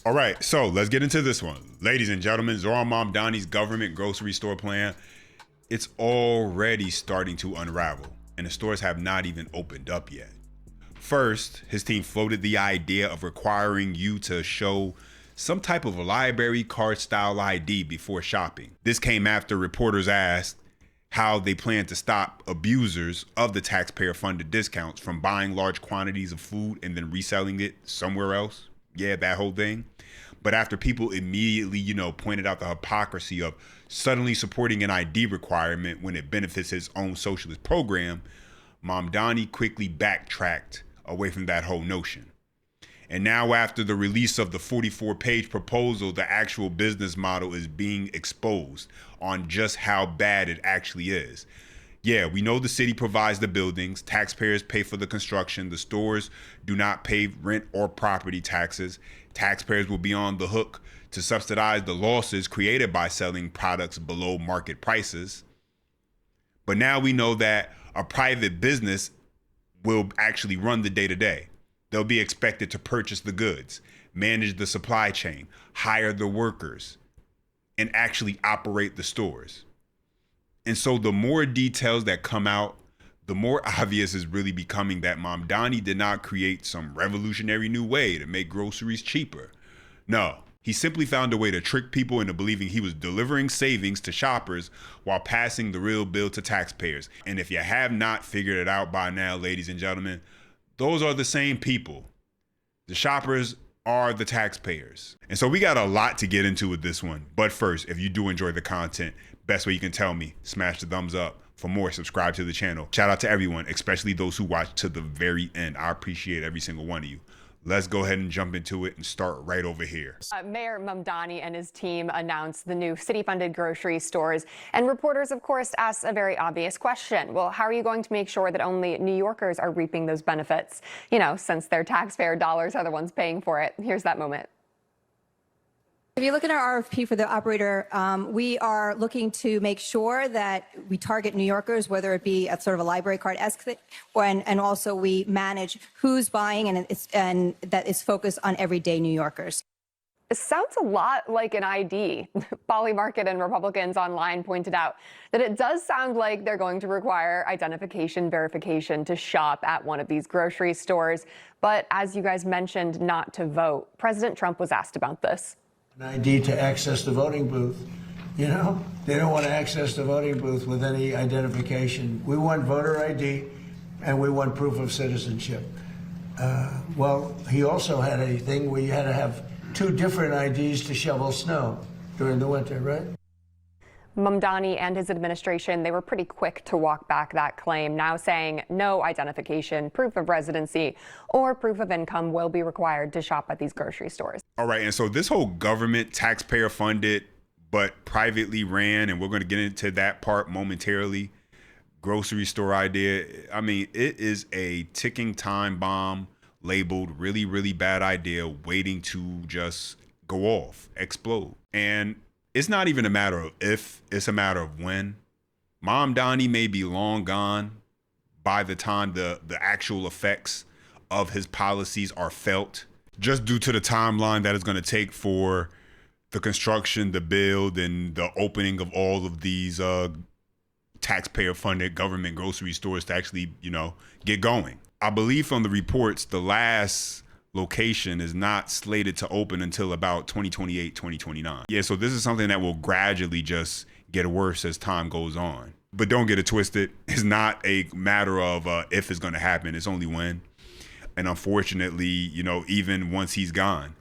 All right, so let's get into this one. Ladies and gentlemen, Zoran Mamdani's government grocery store plan, it's already starting to unravel, and the stores have not even opened up yet. First, his team floated the idea of requiring you to show some type of library card style ID before shopping. This came after reporters asked how they plan to stop abusers of the taxpayer funded discounts from buying large quantities of food and then reselling it somewhere else. Yeah, that whole thing. But after people immediately, pointed out the hypocrisy of suddenly supporting an ID requirement when it benefits his own socialist program, Mamdani quickly backtracked away from that whole notion. And now, after the release of the 44-page proposal, the actual business model is being exposed on just how bad it actually is. Yeah, we know the city provides the buildings, taxpayers pay for the construction, the stores do not pay rent or property taxes, taxpayers will be on the hook to subsidize the losses created by selling products below market prices. But now we know that a private business will actually run the day-to-day. They'll be expected to purchase the goods, manage the supply chain, hire the workers, and actually operate the stores. And so the more details that come out, the more obvious is really becoming that Mamdani did not create some revolutionary new way to make groceries cheaper. No, he simply found a way to trick people into believing he was delivering savings to shoppers while passing the real bill to taxpayers. And if you have not figured it out by now, ladies and gentlemen, those are the same people. The shoppers are the taxpayers. And so we got a lot to get into with this one. But first, if you do enjoy the content, best way you can tell me, smash the thumbs up. For more, subscribe to the channel. Shout out to everyone, especially those who watch to the very end. I appreciate every single one of you. Let's go ahead and jump into it and start right over here. Mayor Mamdani and his team announced the new city-funded grocery stores. And reporters, of course, asked a very obvious question. Well, how are you going to make sure that only New Yorkers are reaping those benefits? Since their taxpayer dollars are the ones paying for it. Here's that moment. If you look at our RFP for the operator, we are looking to make sure that we target New Yorkers, whether it be at sort of a library card-esque thing, and also we manage who's buying and that is focused on everyday New Yorkers. It sounds a lot like an ID. Polymarket and Republicans online pointed out that it does sound like they're going to require identification verification to shop at one of these grocery stores. But as you guys mentioned, not to vote. President Trump was asked about this. An ID to access the voting booth. They don't want to access the voting booth with any identification. We want voter ID and we want proof of citizenship. Well, he also had a thing where you had to have two different IDs to shovel snow during the winter, right? Mamdani and his administration, they were pretty quick to walk back that claim, now saying no identification, proof of residency, or proof of income will be required to shop at these grocery stores. All right, and so this whole government taxpayer funded but privately ran, and we're going to get into that part momentarily, grocery store idea. I mean, it is a ticking time bomb labeled really, really bad idea waiting to just go off, explode. And it's not even a matter of if, it's a matter of when. Mamdani may be long gone by the time the actual effects of his policies are felt, just due to the timeline that it's going to take for the construction, the build, and the opening of all of these taxpayer-funded government grocery stores to actually, get going. I believe from the reports, the last location is not slated to open until about 2028, 2029. Yeah, so this is something that will gradually just get worse as time goes on. But don't get it twisted. It's not a matter of if it's going to happen. It's only when. And unfortunately, even once he's gone,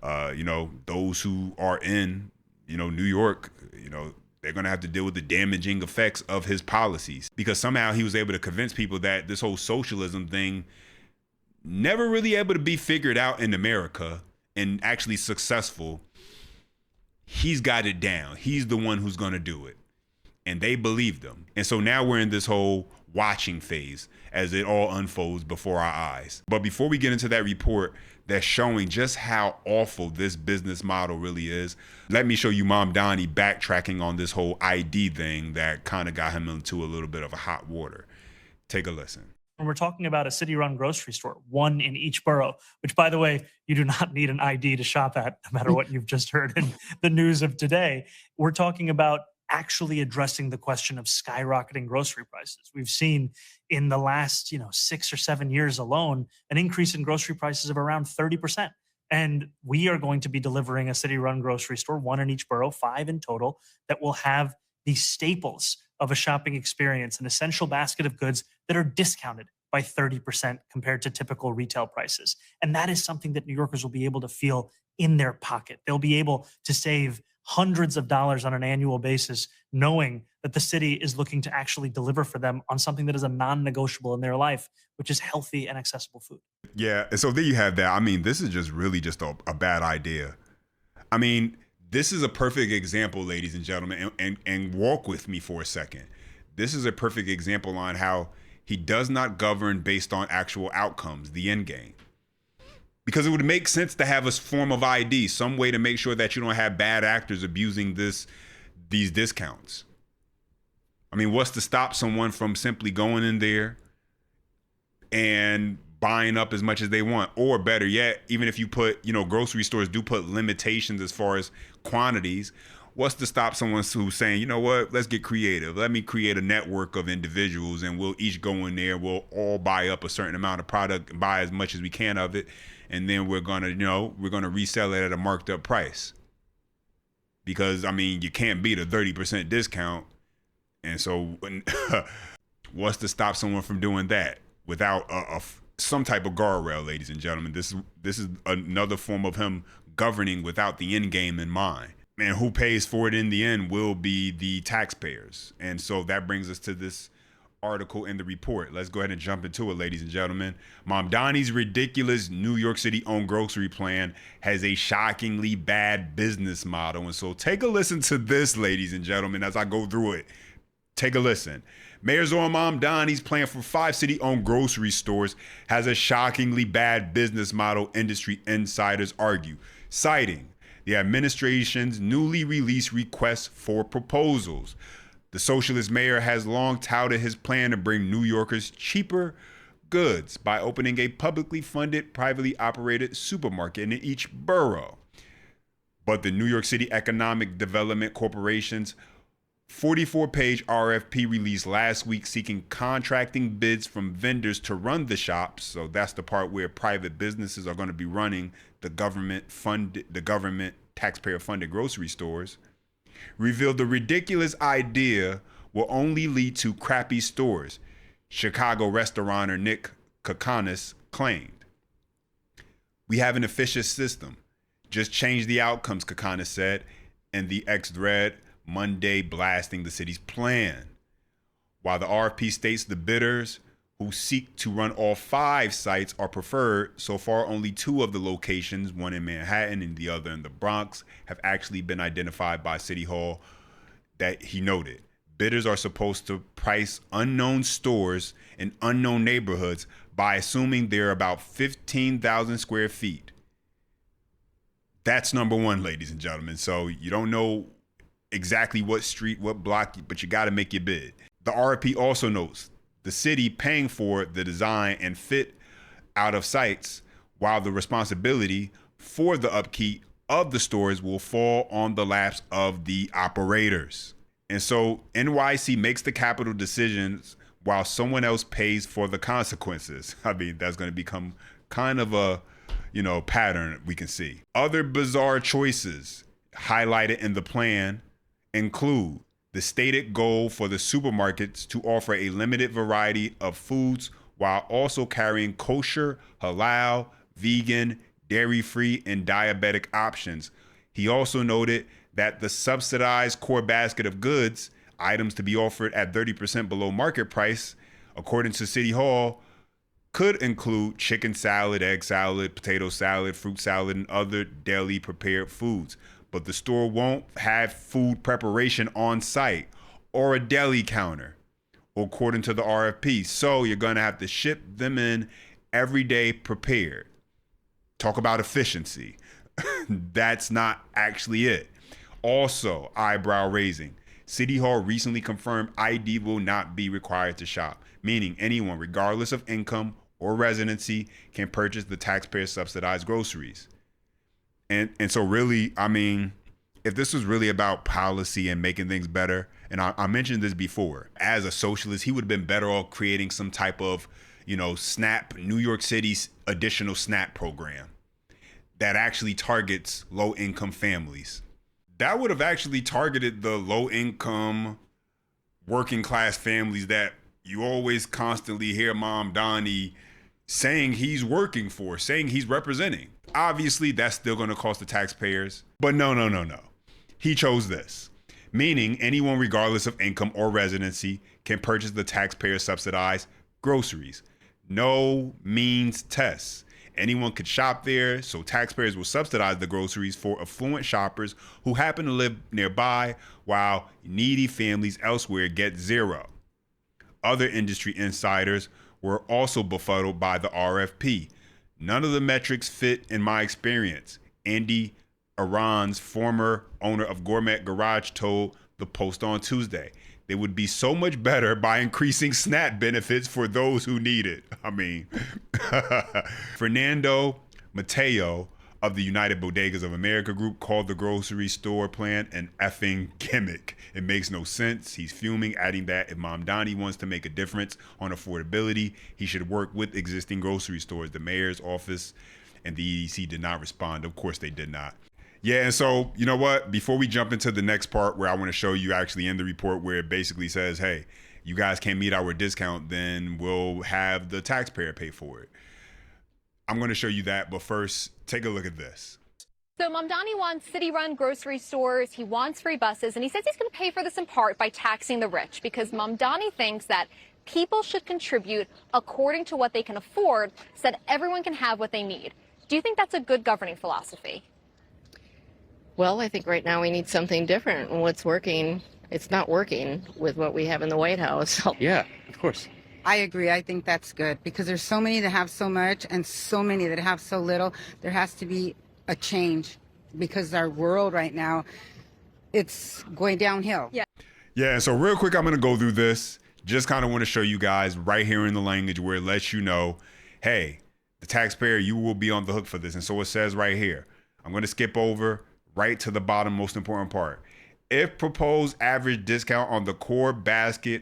those who are in, New York, they're going to have to deal with the damaging effects of his policies, because somehow he was able to convince people that this whole socialism thing never really able to be figured out in America and actually successful. He's got it down. He's the one who's going to do it. And they believed him. And so now we're in this whole watching phase as it all unfolds before our eyes. But before we get into that report that's showing just how awful this business model really is, let me show you Mamdani backtracking on this whole ID thing that kind of got him into a little bit of a hot water. Take a listen. when we're talking about a city-run grocery store, one in each borough, which, by the way, you do not need an ID to shop at, no matter what you've just heard in the news of today. We're talking about actually addressing the question of skyrocketing grocery prices. We've seen in the last 6 or 7 years alone an increase in grocery prices of around 30%. And we are going to be delivering a city-run grocery store, one in each borough, 5 in total, that will have the staples of a shopping experience, an essential basket of goods that are discounted by 30% compared to typical retail prices. And that is something that New Yorkers will be able to feel in their pocket. They'll be able to save hundreds of dollars on an annual basis, knowing that the city is looking to actually deliver for them on something that is a non-negotiable in their life, which is healthy and accessible food. Yeah, and so there you have that. I mean, this is just really just a bad idea. I mean, this is a perfect example, ladies and gentlemen, and walk with me for a second. This is a perfect example on how he does not govern based on actual outcomes, the end game. Because it would make sense to have a form of ID, some way to make sure that you don't have bad actors abusing these discounts. I mean, what's to stop someone from simply going in there and buying up as much as they want? Or better yet, even if you put, grocery stores do put limitations as far as quantities, what's to stop someone who's saying, you know what, let's get creative. Let me create a network of individuals and we'll each go in there. We'll all buy up a certain amount of product and buy as much as we can of it. And then we're going to resell it at a marked up price. Because, I mean, you can't beat a 30% discount. And so what's to stop someone from doing that without some type of guardrail, ladies and gentlemen? This is another form of him governing without the end game in mind. And who pays for it in the end will be the taxpayers. And so that brings us to this article in the report. Let's go ahead and jump into it, ladies and gentlemen. Mamdani's ridiculous New York City-owned grocery plan has a shockingly bad business model. And so take a listen to this, ladies and gentlemen, as I go through it. Take a listen. Mayor Zohran Mamdani's plan for 5 city-owned grocery stores has a shockingly bad business model, industry insiders argue, citing the administration's newly released request for proposals. The socialist mayor has long touted his plan to bring New Yorkers cheaper goods by opening a publicly funded, privately operated supermarket in each borough. But the New York City Economic Development Corporation's 44-page RFP released last week seeking contracting bids from vendors to run the shops. So that's the part where private businesses are going to be running the government taxpayer-funded grocery stores. Revealed the ridiculous idea will only lead to crappy stores, Chicago restaurateur Nick Kokonis claimed. We have an efficient system. Just change the outcomes, Kokonis said, in the X thread Monday, blasting the city's plan. While the RFP states the bidders who seek to run all 5 sites are preferred, so far only 2 of the locations, one in Manhattan and the other in the Bronx, have actually been identified by City Hall that he noted. Bidders are supposed to price unknown stores in unknown neighborhoods by assuming they're about 15,000 square feet. That's number one, ladies and gentlemen. So you don't know exactly what street, what block, but you got to make your bid. The RFP also notes the city paying for the design and fit out of sites, while the responsibility for the upkeep of the stores will fall on the laps of the operators. And so NYC makes the capital decisions while someone else pays for the consequences. I mean, that's going to become kind of a, pattern we can see. Other bizarre choices highlighted in the plan include the stated goal for the supermarkets to offer a limited variety of foods while also carrying kosher, halal, vegan, dairy-free, and diabetic options. He also noted that the subsidized core basket of goods, items to be offered at 30% below market price, according to City Hall, could include chicken salad, egg salad, potato salad, fruit salad, and other daily prepared foods. But the store won't have food preparation on site or a deli counter, according to the RFP. So you're going to have to ship them in every day prepared. Talk about efficiency. That's not actually it. Also, eyebrow raising. City Hall recently confirmed ID will not be required to shop, meaning anyone, regardless of income or residency, can purchase the taxpayer subsidized groceries. And so really, I mean, if this was really about policy and making things better, and I mentioned this before, as a socialist, he would have been better off creating some type of, SNAP, New York City's additional SNAP program that actually targets low income families. That would have actually targeted the low income working class families that you always constantly hear Mamdani saying he's working for, saying he's representing. Obviously, that's still going to cost the taxpayers. But no. He chose this, meaning anyone, regardless of income or residency, can purchase the taxpayer subsidized groceries. No means tests. Anyone could shop there, so taxpayers will subsidize the groceries for affluent shoppers who happen to live nearby, while needy families elsewhere get zero. Other industry insiders were also befuddled by the RFP. None of the metrics fit in my experience. Andy Aron's former owner of Gourmet Garage told the Post on Tuesday. They would be so much better by increasing SNAP benefits for those who need it. I mean, Fernando Mateo of the United Bodegas of America group called the grocery store plan an effing gimmick. It makes no sense. He's fuming, adding that if Mamdani wants to make a difference on affordability, he should work with existing grocery stores. The mayor's office and the EDC did not respond. Of course they did not. Yeah, and so, you know what? Before we jump into the next part where I want to show you actually in the report where it basically says, hey, you guys can't meet our discount, then we'll have the taxpayer pay for it. I'm going to show you that, but first, take a look at this. So Mamdani wants city-run grocery stores, he wants free buses, and he says he's going to pay for this in part by taxing the rich, because Mamdani thinks that people should contribute according to what they can afford so that everyone can have what they need. Do you think that's a good governing philosophy? Well, I think right now we need something different. And what's working, it's not working with what we have in the White House. Yeah, of course. I agree. I think that's good because there's so many that have so much and so many that have so little. There has to be a change because our world right now, it's going downhill. Yeah, so real quick, I'm going to go through this. Just kind of want to show you guys right here in the language where it lets you know, hey, the taxpayer, you will be on the hook for this. And so it says right here, I'm going to skip over right to the bottom, most important part. If proposed average discount on the core basket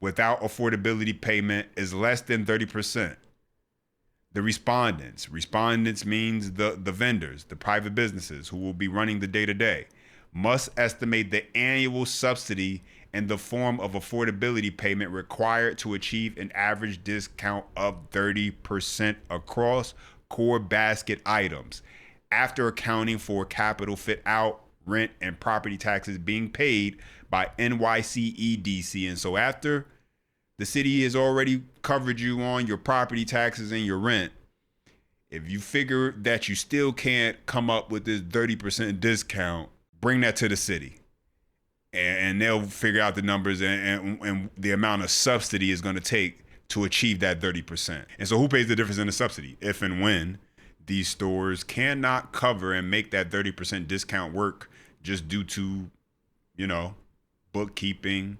without affordability payment is less than 30%, the respondents means the vendors, the private businesses who will be running the day-to-day, must estimate the annual subsidy in the form of affordability payment required to achieve an average discount of 30% across core basket items, after accounting for capital fit out, rent, and property taxes being paid by NYCEDC. And so after the city has already covered you on your property taxes and your rent, if you figure that you still can't come up with this 30% discount, bring that to the city. And they'll figure out the numbers and the amount of subsidy is going to take to achieve that 30%. And so who pays the difference in the subsidy? If and when these stores cannot cover and make that 30% discount work just due to, bookkeeping,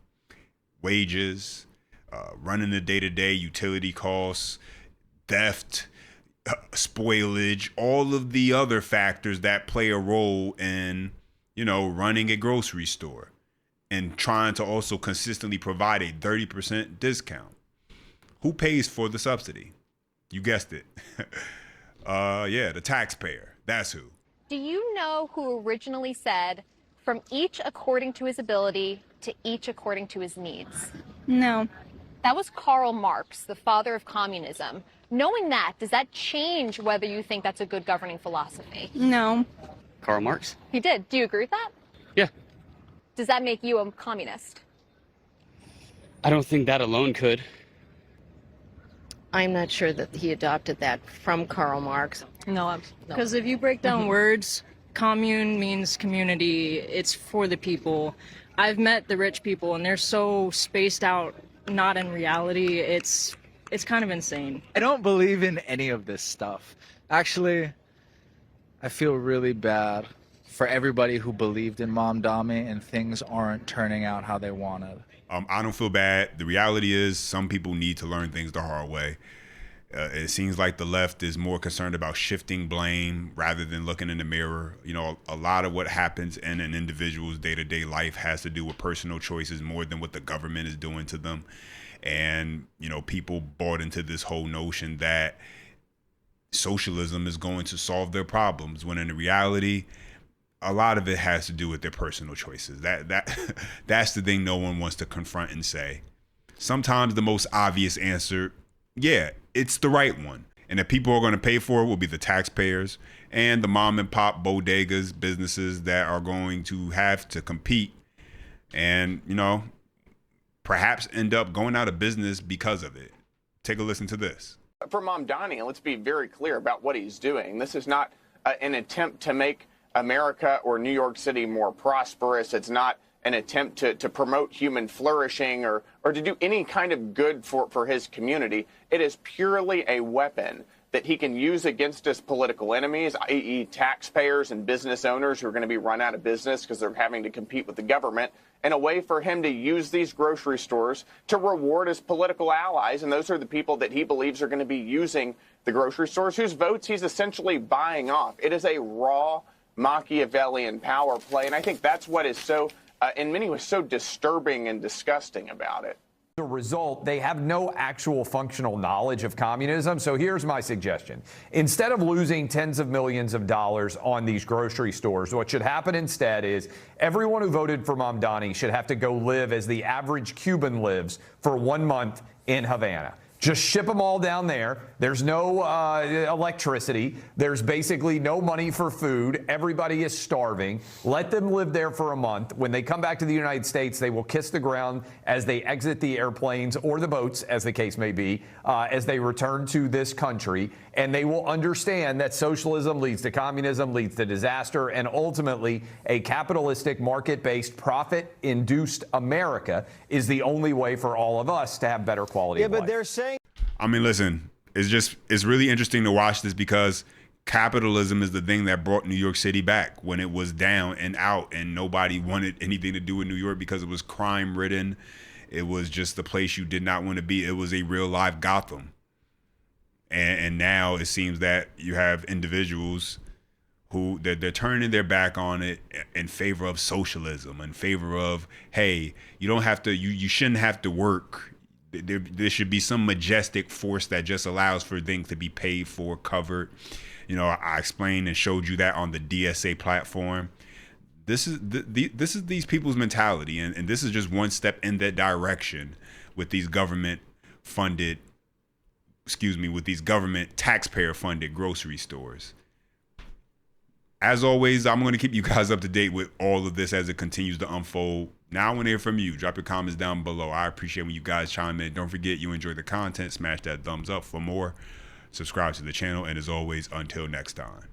wages, running the day-to-day, utility costs, theft, spoilage, all of the other factors that play a role in, running a grocery store and trying to also consistently provide a 30% discount. Who pays for the subsidy? You guessed it. The taxpayer. That's who. Do you know who originally said, from each according to his ability to each according to his needs? No. That was Karl Marx, the father of communism. Knowing that, does that change whether you think that's a good governing philosophy? No. Karl Marx? He did. Do you agree with that? Yeah. Does that make you a communist? I don't think that alone could. I'm not sure that he adopted that from Karl Marx. No, because if you break down words, commune means community. It's for the people. I've met the rich people, and they're so spaced out, not in reality. It's kind of insane. I don't believe in any of this stuff. Actually, I feel really bad for everybody who believed in Mamdani and things aren't turning out how they wanted? I don't feel bad. The reality is some people need to learn things the hard way. It seems like the left is more concerned about shifting blame rather than looking in the mirror. You know, a lot of what happens in an individual's day-to-day life has to do with personal choices more than what the government is doing to them. And, you know, people bought into this whole notion that socialism is going to solve their problems, when in reality, a lot of it has to do with their personal choices. That's the thing no one wants to confront and say. Sometimes the most obvious answer, yeah, it's the right one. And the people who are going to pay for it will be the taxpayers and the mom and pop bodegas, businesses that are going to have to compete and, you know, perhaps end up going out of business because of it. Take a listen to this. For Mamdani, let's be very clear about what he's doing. This is not an attempt to make America or New York City more prosperous. It's not an attempt to promote human flourishing or to do any kind of good for his community. It is purely a weapon that he can use against his political enemies, i.e. taxpayers and business owners who are going to be run out of business because they're having to compete with the government, and a way for him to use these grocery stores to reward his political allies. And those are the people that he believes are going to be using the grocery stores, whose votes he's essentially buying off. It is a raw Machiavellian power play, and I think that's what is so, in many ways, so disturbing and disgusting about it. The result, they have no actual functional knowledge of communism. So here's my suggestion. Instead of losing tens of millions of dollars on these grocery stores, what should happen instead is everyone who voted for Mamdani should have to go live as the average Cuban lives for 1 month in Havana. Just ship them all down there. There's no electricity. There's basically no money for food. Everybody is starving. Let them live there for a month. When they come back to the United States, they will kiss the ground as they exit the airplanes or the boats, as the case may be, as they return to this country. And they will understand that socialism leads to communism, leads to disaster, and ultimately a capitalistic, market-based, profit-induced America is the only way for all of us to have better quality of life. But they're saying, I mean, listen, it's really interesting to watch this because capitalism is the thing that brought New York City back when it was down and out and nobody wanted anything to do with New York because it was crime ridden. It was just the place you did not want to be. It was a real live Gotham. And now it seems that you have individuals who they're turning their back on it in favor of socialism, in favor of, hey, you don't have to, you shouldn't have to work. There should be some majestic force that just allows for things to be paid for, covered. You know, I explained and showed you that on the DSA platform. This is these people's mentality, and this is just one step in that direction with these government taxpayer funded grocery stores. As always, I'm going to keep you guys up to date with all of this as it continues to unfold. Now I want to hear from you. Drop your comments down below. I appreciate when you guys chime in. Don't forget, you enjoy the content. Smash that thumbs up for more. Subscribe to the channel. And as always, until next time.